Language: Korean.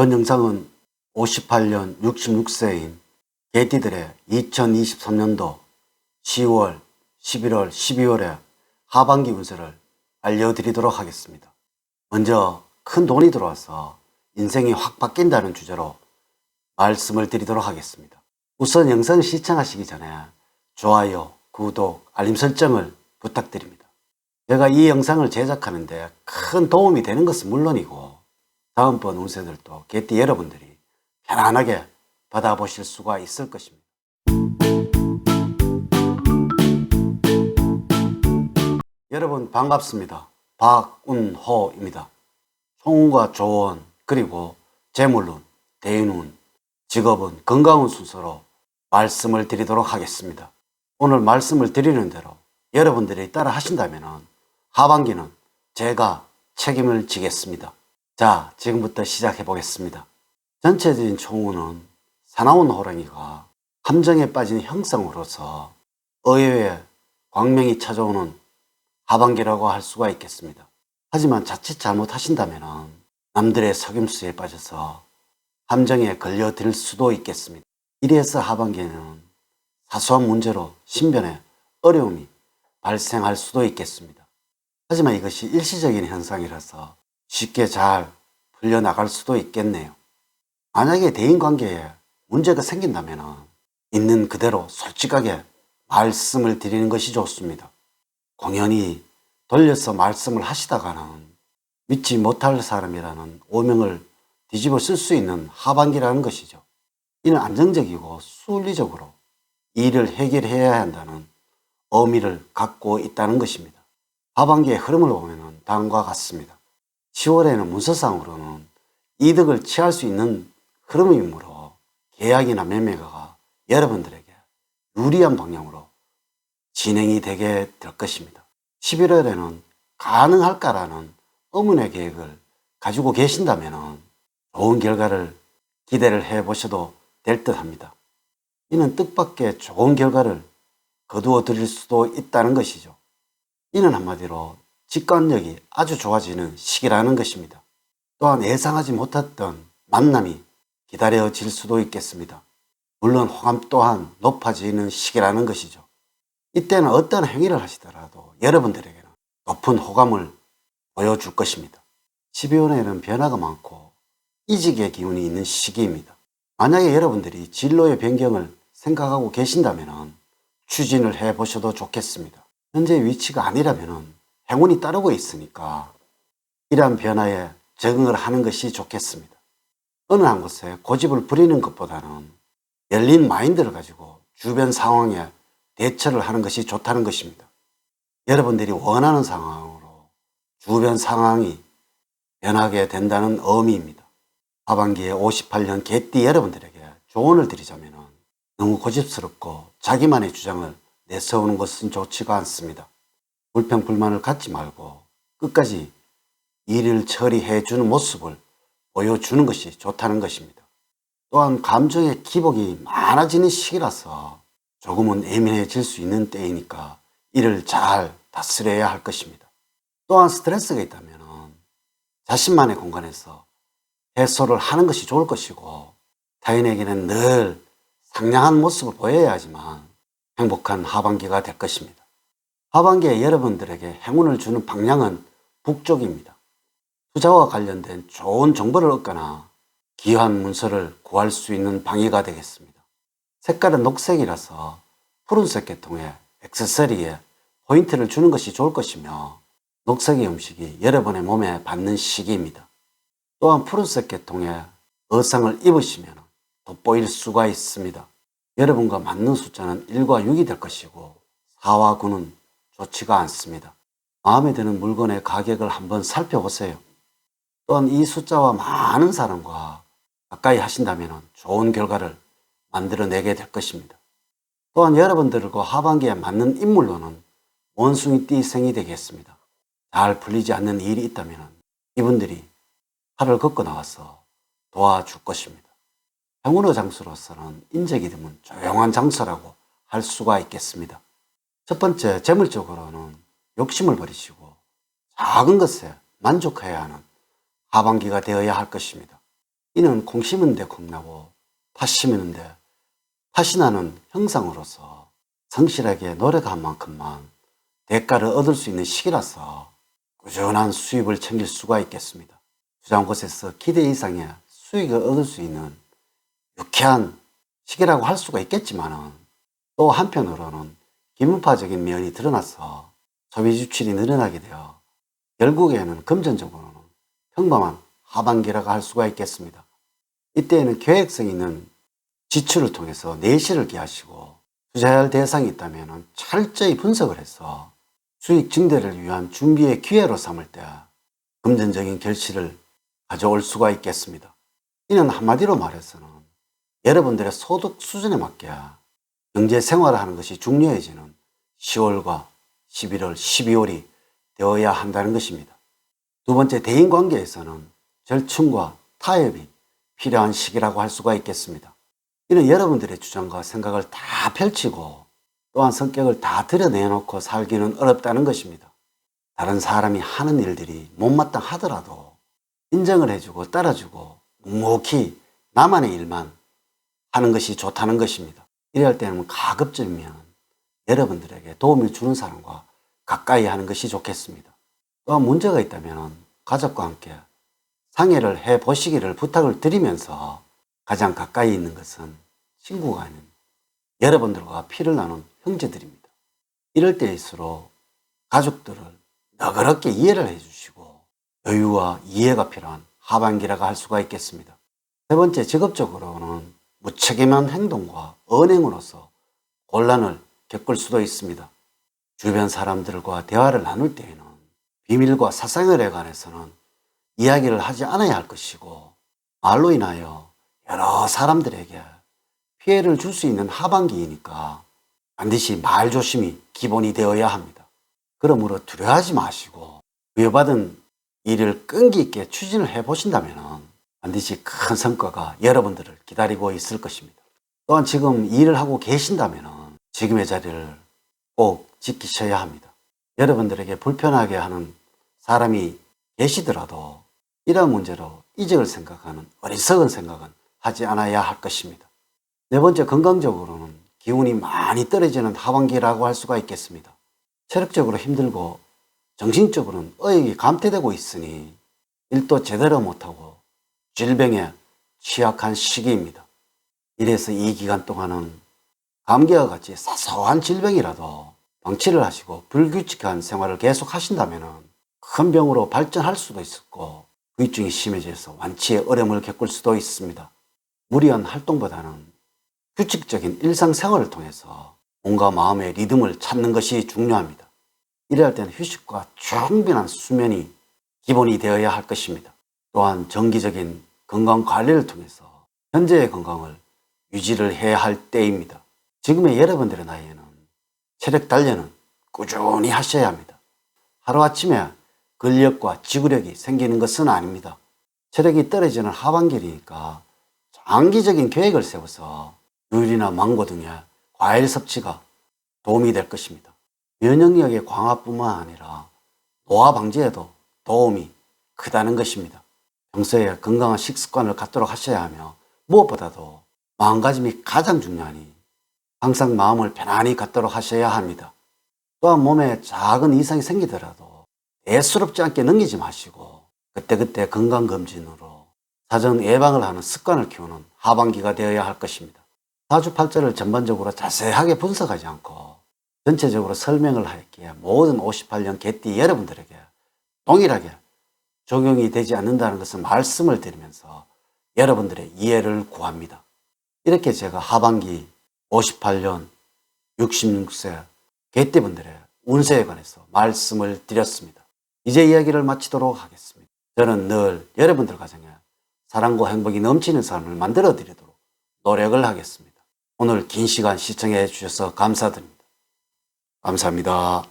이번 영상은 58년 66세인 개띠들의 2023년도 10월, 11월, 12월의 하반기 운세를 알려드리도록 하겠습니다. 먼저 큰 돈이 들어와서 인생이 확 바뀐다는 주제로 말씀을 드리도록 하겠습니다. 우선 영상을 시청하시기 전에 좋아요, 구독, 알림 설정을 부탁드립니다. 제가 이 영상을 제작하는데 큰 도움이 되는 것은 물론이고 다음번 운세들도 개띠 여러분들이 편안하게 받아보실 수가 있을 것입니다. 여러분 반갑습니다. 박운호입니다. 총운과 조운, 그리고 재물운, 대인운, 직업은 건강운 순서로 말씀을 드리도록 하겠습니다. 오늘 말씀을 드리는 대로 여러분들이 따라 하신다면 하반기는 제가 책임을 지겠습니다. 자, 지금부터 시작해 보겠습니다. 전체적인 총운은 사나운 호랑이가 함정에 빠진 형상으로서 의외의 광명이 찾아오는 하반기라고 할 수가 있겠습니다. 하지만 자칫 잘못하신다면 남들의 속임수에 빠져서 함정에 걸려들 수도 있겠습니다. 이래서 하반기에는 사소한 문제로 신변에 어려움이 발생할 수도 있겠습니다. 하지만 이것이 일시적인 현상이라서 쉽게 잘 풀려나갈 수도 있겠네요. 만약에 대인관계에 문제가 생긴다면 있는 그대로 솔직하게 말씀을 드리는 것이 좋습니다. 공연히 돌려서 말씀을 하시다가는 믿지 못할 사람이라는 오명을 뒤집어 쓸 수 있는 하반기라는 것이죠. 이는 안정적이고 순리적으로 일을 해결해야 한다는 의미를 갖고 있다는 것입니다. 하반기의 흐름을 보면 다음과 같습니다. 10월에는 문서상으로는 이득을 취할 수 있는 흐름이므로 계약이나 매매가 여러분들에게 유리한 방향으로 진행이 되게 될 것입니다. 11월에는 가능할까라는 의문의 계획을 가지고 계신다면 좋은 결과를 기대를 해보셔도 될 듯합니다. 이는 뜻밖의 좋은 결과를 거두어 드릴 수도 있다는 것이죠. 이는 한마디로 직관력이 아주 좋아지는 시기라는 것입니다. 또한 예상하지 못했던 만남이 기다려질 수도 있겠습니다. 물론 호감 또한 높아지는 시기라는 것이죠. 이때는 어떤 행위를 하시더라도 여러분들에게는 높은 호감을 보여줄 것입니다. 12월에는 변화가 많고 이직의 기운이 있는 시기입니다. 만약에 여러분들이 진로의 변경을 생각하고 계신다면 추진을 해보셔도 좋겠습니다. 현재 위치가 아니라면 행운이 따르고 있으니까 이러한 변화에 적응을 하는 것이 좋겠습니다. 어느 한 곳에 고집을 부리는 것보다는 열린 마인드를 가지고 주변 상황에 대처를 하는 것이 좋다는 것입니다. 여러분들이 원하는 상황으로 주변 상황이 변하게 된다는 의미입니다. 하반기에 58년 개띠 여러분들에게 조언을 드리자면 너무 고집스럽고 자기만의 주장을 내세우는 것은 좋지가 않습니다. 불평불만을 갖지 말고 끝까지 일을 처리해 주는 모습을 보여주는 것이 좋다는 것입니다. 또한 감정의 기복이 많아지는 시기라서 조금은 예민해질 수 있는 때이니까 이를 잘 다스려야 할 것입니다. 또한 스트레스가 있다면 자신만의 공간에서 해소를 하는 것이 좋을 것이고 타인에게는 늘 상냥한 모습을 보여야 하지만 행복한 하반기가 될 것입니다. 하반기에 여러분들에게 행운을 주는 방향은 북쪽입니다. 투자와 관련된 좋은 정보를 얻거나 귀한 문서를 구할 수 있는 방위가 되겠습니다. 색깔은 녹색이라서 푸른색 계통의 액세서리에 포인트를 주는 것이 좋을 것이며 녹색의 음식이 여러분의 몸에 받는 시기입니다. 또한 푸른색 계통의 의상을 입으시면 돋보일 수가 있습니다. 여러분과 맞는 숫자는 1과 6이 될 것이고 4와 9는 좋지가 않습니다. 마음에 드는 물건의 가격을 한번 살펴보세요. 또한 이 숫자와 많은 사람과 가까이 하신다면 좋은 결과를 만들어내게 될 것입니다. 또한 여러분들과 하반기에 맞는 인물로는 원숭이띠생이 되겠습니다. 잘 풀리지 않는 일이 있다면 이분들이 팔을 걷고 나와서 도와줄 것입니다. 행운의 장소로서는 인적이 드문 조용한 장소라고 할 수가 있겠습니다. 첫 번째, 재물적으로는 욕심을 버리시고 작은 것에 만족해야 하는 하반기가 되어야 할 것입니다. 이는 콩 심은데 콩 나고 팥 심는데 팥이 나는 형상으로서 성실하게 노력한 만큼만 대가를 얻을 수 있는 시기라서 꾸준한 수입을 챙길 수가 있겠습니다. 투자한 곳에서 기대 이상의 수익을 얻을 수 있는 유쾌한 시기라고 할 수가 있겠지만 또 한편으로는 기분파적인 면이 드러나서 소비 지출이 늘어나게 되어 결국에는 금전적으로는 평범한 하반기라고 할 수가 있겠습니다. 이때에는 계획성 있는 지출을 통해서 내실을 기하시고 투자해야 할 대상이 있다면 철저히 분석을 해서 수익 증대를 위한 준비의 기회로 삼을 때 금전적인 결실을 가져올 수가 있겠습니다. 이는 한마디로 말해서는 여러분들의 소득 수준에 맞게 경제 생활을 하는 것이 중요해지는 10월과 11월, 12월이 되어야 한다는 것입니다. 두 번째, 대인관계에서는 절충과 타협이 필요한 시기라고 할 수가 있겠습니다. 이는 여러분들의 주장과 생각을 다 펼치고 또한 성격을 다 드러내놓고 살기는 어렵다는 것입니다. 다른 사람이 하는 일들이 못마땅하더라도 인정을 해주고 따라주고 묵묵히 나만의 일만 하는 것이 좋다는 것입니다. 이럴 때는 가급적이면 여러분들에게 도움을 주는 사람과 가까이 하는 것이 좋겠습니다. 또한 문제가 있다면 가족과 함께 상의를 해 보시기를 부탁을 드리면서 가장 가까이 있는 것은 친구가 아닌 여러분들과 피를 나눈 형제들입니다. 이럴 때일수록 가족들을 너그럽게 이해를 해주시고 여유와 이해가 필요한 하반기라고 할 수가 있겠습니다. 세 번째, 직업적으로는 무책임한 행동과 언행으로서 곤란을 겪을 수도 있습니다. 주변 사람들과 대화를 나눌 때에는 비밀과 사생활에 관해서는 이야기를 하지 않아야 할 것이고 말로 인하여 여러 사람들에게 피해를 줄 수 있는 하반기이니까 반드시 말조심이 기본이 되어야 합니다. 그러므로 두려워하지 마시고 부여받은 일을 끈기 있게 추진을 해 보신다면 반드시 큰 성과가 여러분들을 기다리고 있을 것입니다. 또한 지금 일을 하고 계신다면 지금의 자리를 꼭 지키셔야 합니다. 여러분들에게 불편하게 하는 사람이 계시더라도 이러한 문제로 이직을 생각하는 어리석은 생각은 하지 않아야 할 것입니다. 네 번째, 건강적으로는 기운이 많이 떨어지는 하반기라고 할 수가 있겠습니다. 체력적으로 힘들고 정신적으로는 의욕이 감퇴되고 있으니 일도 제대로 못하고 질병에 취약한 시기입니다. 이래서 이 기간 동안은 감기와 같이 사소한 질병이라도 방치를 하시고 불규칙한 생활을 계속 하신다면 큰 병으로 발전할 수도 있었고 후유증이 심해져서 완치에 어려움을 겪을 수도 있습니다. 무리한 활동보다는 규칙적인 일상생활을 통해서 몸과 마음의 리듬을 찾는 것이 중요합니다. 이래야 할 때는 휴식과 충분한 수면이 기본이 되어야 할 것입니다. 또한 정기적인 건강관리를 통해서 현재의 건강을 유지를 해야 할 때입니다. 지금의 여러분들의 나이에는 체력 단련은 꾸준히 하셔야 합니다. 하루아침에 근력과 지구력이 생기는 것은 아닙니다. 체력이 떨어지는 하반기니까 장기적인 계획을 세워서 귤이나 망고 등의 과일 섭취가 도움이 될 것입니다. 면역력의 강화뿐만 아니라 노화 방지에도 도움이 크다는 것입니다. 평소에 건강한 식습관을 갖도록 하셔야 하며 무엇보다도 마음가짐이 가장 중요하니 항상 마음을 편안히 갖도록 하셔야 합니다. 또한 몸에 작은 이상이 생기더라도 대수롭지 않게 넘기지 마시고 그때그때 건강검진으로 사전 예방을 하는 습관을 키우는 하반기가 되어야 할 것입니다. 사주팔자를 전반적으로 자세하게 분석하지 않고 전체적으로 설명을 할기에 모든 58년 개띠 여러분들에게 동일하게 적용이 되지 않는다는 것을 말씀을 드리면서 여러분들의 이해를 구합니다. 이렇게 제가 하반기 58년 66세 개띠분들의 운세에 관해서 말씀을 드렸습니다. 이제 이야기를 마치도록 하겠습니다. 저는 늘 여러분들 가정에 사랑과 행복이 넘치는 삶을 만들어 드리도록 노력을 하겠습니다. 오늘 긴 시간 시청해 주셔서 감사드립니다. 감사합니다.